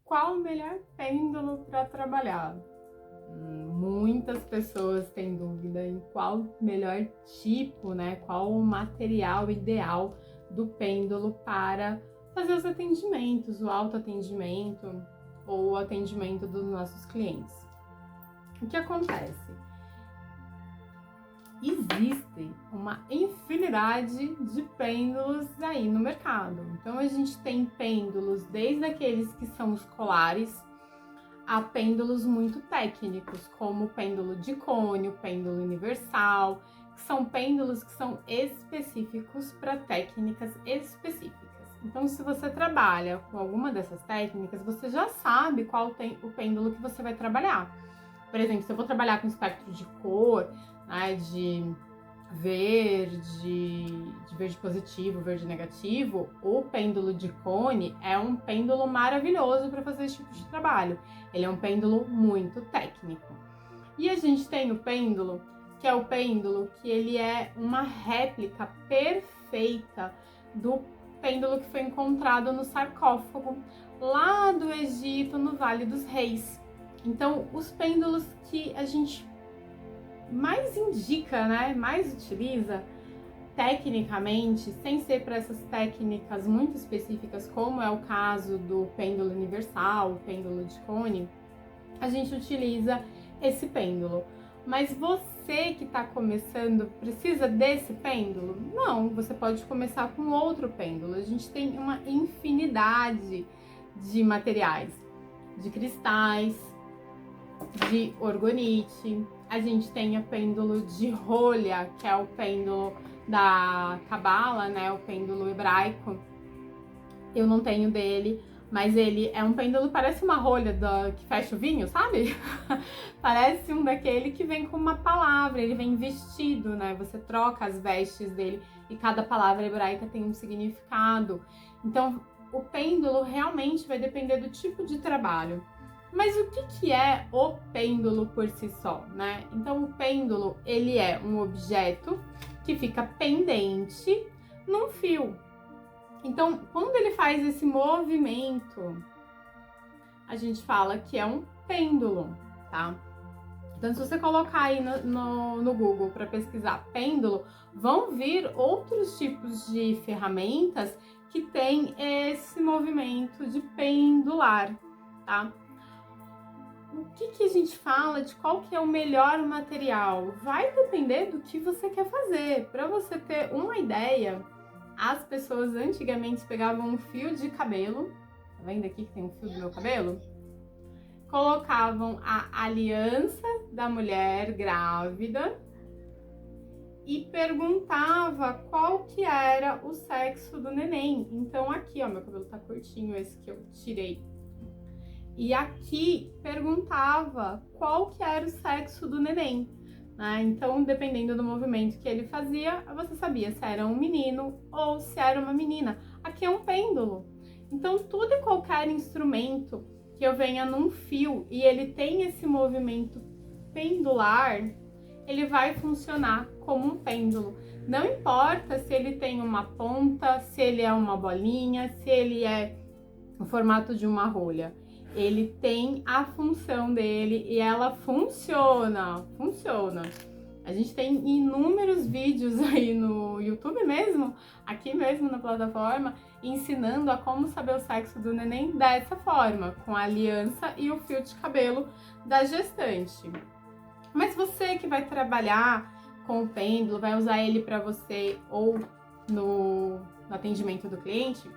qual o melhor pêndulo para trabalhar? Muitas pessoas têm dúvida em qual o melhor tipo, né? Qual o material ideal do pêndulo para fazer os atendimentos, o autoatendimento ou o atendimento dos nossos clientes. O que acontece? Existe uma infinidade de pêndulos aí no mercado. Então a gente tem pêndulos desde aqueles que são os colares a pêndulos muito técnicos, como o pêndulo de cone, o pêndulo universal, que são pêndulos que são específicos para técnicas específicas. Então, se você trabalha com alguma dessas técnicas, você já sabe qual tem o pêndulo que você vai trabalhar. Por exemplo, se eu vou trabalhar com espectro de cor, né, de verde positivo, verde negativo, o pêndulo de cone é um pêndulo maravilhoso para fazer esse tipo de trabalho. Ele é um pêndulo muito técnico. E a gente tem o pêndulo, que é o pêndulo que ele é uma réplica perfeita do pêndulo que foi encontrado no sarcófago lá do Egito, no Vale dos Reis. Então, os pêndulos que a gente mais indica, né, mais utiliza tecnicamente, sem ser para essas técnicas muito específicas, como é o caso do pêndulo universal, o pêndulo de cone, a gente utiliza esse pêndulo. Mas você que está começando, precisa desse pêndulo? Não, você pode começar com outro pêndulo. A gente tem uma infinidade de materiais, de cristais, de orgonite. A gente tem o pêndulo de rolha, que é o pêndulo da cabala, né, o pêndulo hebraico. Eu não tenho dele, mas ele é um pêndulo, parece uma rolha que fecha o vinho, sabe? Parece um daquele que vem com uma palavra, ele vem vestido, né? Você troca as vestes dele e cada palavra hebraica tem um significado. Então, o pêndulo realmente vai depender do tipo de trabalho. Mas o que é o pêndulo por si só, né? Então, o pêndulo, ele é um objeto que fica pendente num fio. Então, quando ele faz esse movimento, a gente fala que é um pêndulo, tá? Então, se você colocar aí no Google para pesquisar pêndulo, vão vir outros tipos de ferramentas que tem esse movimento de pendular, tá? O que a gente fala de qual que é o melhor material? Vai depender do que você quer fazer. Para você ter uma ideia, as pessoas antigamente pegavam um fio de cabelo, tá vendo aqui que tem um fio do meu cabelo? Colocavam a aliança da mulher grávida e perguntava qual que era o sexo do neném. Então aqui, ó, meu cabelo tá curtinho, esse que eu tirei. E aqui perguntava qual que era o sexo do neném, né? Então, dependendo do movimento que ele fazia, você sabia se era um menino ou se era uma menina. Aqui é um pêndulo. Então, tudo e qualquer instrumento que eu venha num fio e ele tem esse movimento pendular, ele vai funcionar como um pêndulo. Não importa se ele tem uma ponta, se ele é uma bolinha, se ele é o formato de uma rolha. Ele tem a função dele e ela funciona. A gente tem inúmeros vídeos aí no YouTube mesmo, aqui mesmo na plataforma, ensinando a como saber o sexo do neném dessa forma, com a aliança e o fio de cabelo da gestante. Mas você que vai trabalhar com o pêndulo, vai usar ele para você ou no atendimento do cliente,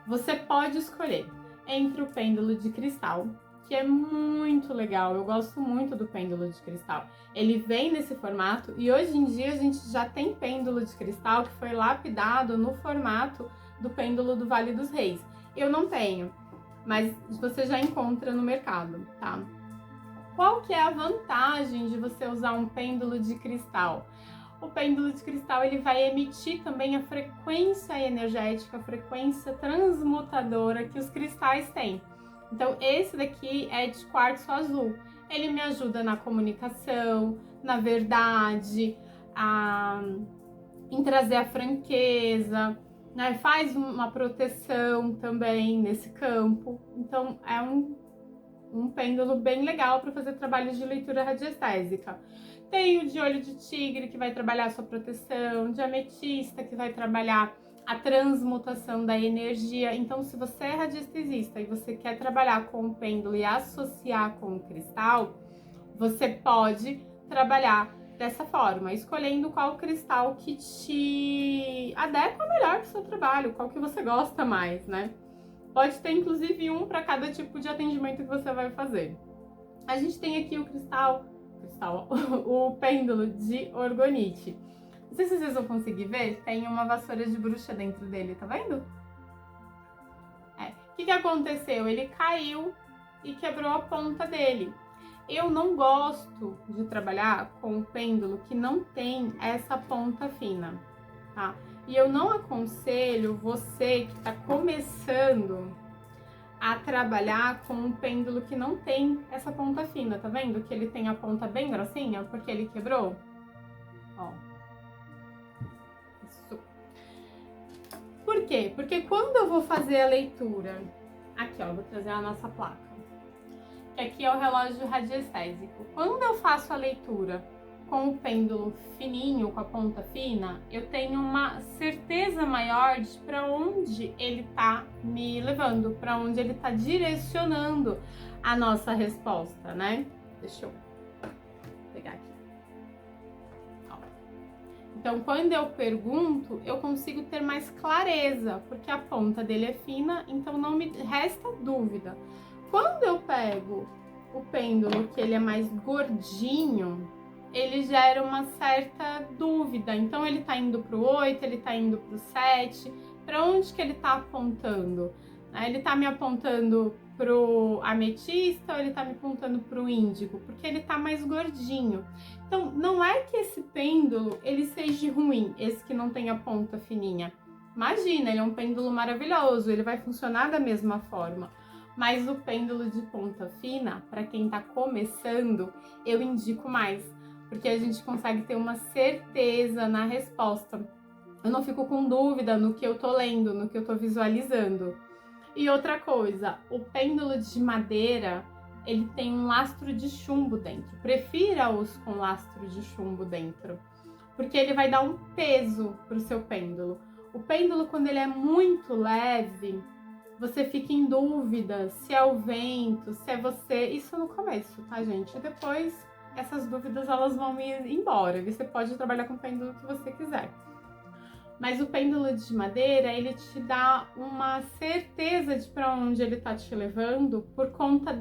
você pode escolher entre o pêndulo de cristal, que é muito legal, eu gosto muito do pêndulo de cristal. Ele vem nesse formato e hoje em dia a gente já tem pêndulo de cristal que foi lapidado no formato do pêndulo do Vale dos Reis. Eu não tenho, mas você já encontra no mercado, tá? Qual que é a vantagem de você usar um pêndulo de cristal? O pêndulo de cristal ele vai emitir também a frequência energética, a frequência transmutadora que os cristais têm. Então esse daqui é de quartzo azul. Ele me ajuda na comunicação, na verdade, em trazer a franqueza, né? Faz uma proteção também nesse campo. Então é um pêndulo bem legal para fazer trabalhos de leitura radiestésica. Tem o de olho de tigre, que vai trabalhar a sua proteção, de ametista, que vai trabalhar a transmutação da energia. Então, se você é radiestesista e você quer trabalhar com o pêndulo e associar com o cristal, você pode trabalhar dessa forma, escolhendo qual cristal que te adequa melhor para o seu trabalho, qual que você gosta mais, né? Pode ter inclusive um para cada tipo de atendimento que você vai fazer. A gente tem aqui o o pêndulo de orgonite. Não sei se vocês vão conseguir ver, tem uma vassoura de bruxa dentro dele, tá vendo? O que aconteceu? Ele caiu e quebrou a ponta dele. Eu não gosto de trabalhar com um pêndulo que não tem essa ponta fina, tá? E eu não aconselho você que está começando a trabalhar com um pêndulo que não tem essa ponta fina, tá vendo? Que ele tem a ponta bem grossinha, porque ele quebrou. Ó. Isso. Por quê? Porque quando eu vou fazer a leitura, aqui ó, vou trazer a nossa placa, que aqui é o relógio radiestésico. Quando eu faço a leitura com o pêndulo fininho, com a ponta fina, eu tenho uma certeza maior de para onde ele tá me levando, para onde ele tá direcionando a nossa resposta, né? Deixa eu pegar aqui. Ó. Então, quando eu pergunto, eu consigo ter mais clareza, porque a ponta dele é fina, então não me resta dúvida. Quando eu pego o pêndulo, que ele é mais gordinho, ele gera uma certa dúvida. Então, ele tá indo pro 8, ele tá indo pro 7. Para onde que ele tá apontando? Ele tá me apontando pro ametista ou ele tá me apontando pro índigo? Porque ele tá mais gordinho. Então, não é que esse pêndulo, ele seja ruim, esse que não tem a ponta fininha. Imagina, ele é um pêndulo maravilhoso, ele vai funcionar da mesma forma. Mas o pêndulo de ponta fina, para quem tá começando, eu indico mais, porque a gente consegue ter uma certeza na resposta. Eu não fico com dúvida no que eu tô lendo, no que eu tô visualizando. E outra coisa, o pêndulo de madeira, ele tem um lastro de chumbo dentro. Prefira-os com lastro de chumbo dentro, porque ele vai dar um peso pro seu pêndulo. O pêndulo, quando ele é muito leve, você fica em dúvida se é o vento, se é você. Isso no começo, tá, gente? E depois, essas dúvidas, elas vão ir embora. Você pode trabalhar com o pêndulo que você quiser. Mas o pêndulo de madeira, ele te dá uma certeza de para onde ele tá te levando por conta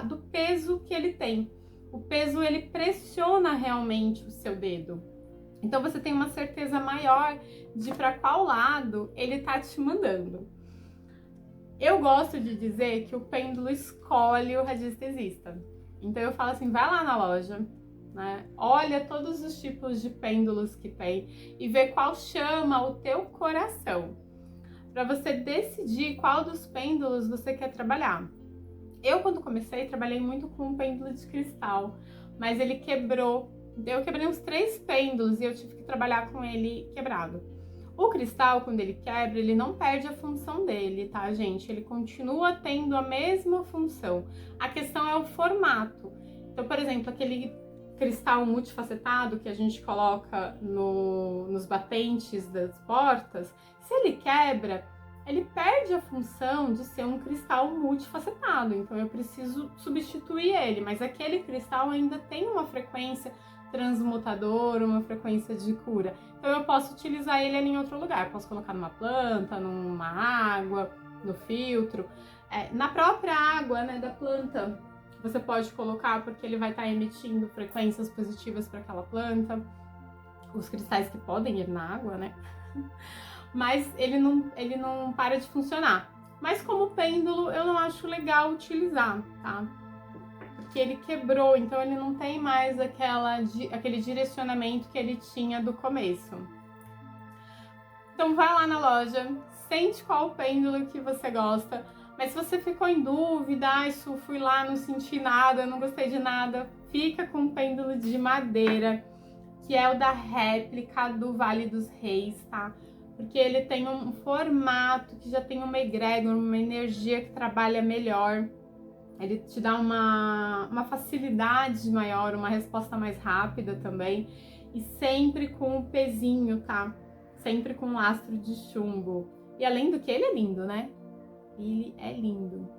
do peso que ele tem. O peso, ele pressiona realmente o seu dedo. Então, você tem uma certeza maior de para qual lado ele tá te mandando. Eu gosto de dizer que o pêndulo escolhe o radiestesista. Então eu falo assim, vai lá na loja, né? Olha todos os tipos de pêndulos que tem e vê qual chama o teu coração, para você decidir qual dos pêndulos você quer trabalhar. Eu, quando comecei, trabalhei muito com um pêndulo de cristal, mas ele quebrou. Eu quebrei uns 3 pêndulos e eu tive que trabalhar com ele quebrado. O cristal, quando ele quebra, ele não perde a função dele, tá, gente? Ele continua tendo a mesma função. A questão é o formato. Então, por exemplo, aquele cristal multifacetado que a gente coloca nos batentes das portas, se ele quebra, ele perde a função de ser um cristal multifacetado. Então, eu preciso substituir ele, mas aquele cristal ainda tem uma frequência transmutador, uma frequência de cura. Então eu posso utilizar ele em outro lugar, posso colocar numa planta, numa água, no filtro, na própria água, né, da planta. Você pode colocar porque ele vai estar emitindo frequências positivas para aquela planta, os cristais que podem ir na água, né? Mas ele não para de funcionar. Mas como pêndulo eu não acho legal utilizar, tá? Que ele quebrou, então ele não tem mais aquele direcionamento que ele tinha do começo. Então vai lá na loja, sente qual pêndulo que você gosta, mas se você ficou em dúvida, isso fui lá, não senti nada, não gostei de nada, fica com o pêndulo de madeira, que é o da réplica do Vale dos Reis, tá? porque ele tem um formato que já tem uma egrégora, uma energia que trabalha melhor. Ele te dá uma facilidade maior, uma resposta mais rápida também. E sempre com o pezinho, tá? Sempre com o lastro de chumbo. E além do que, ele é lindo, né? Ele é lindo.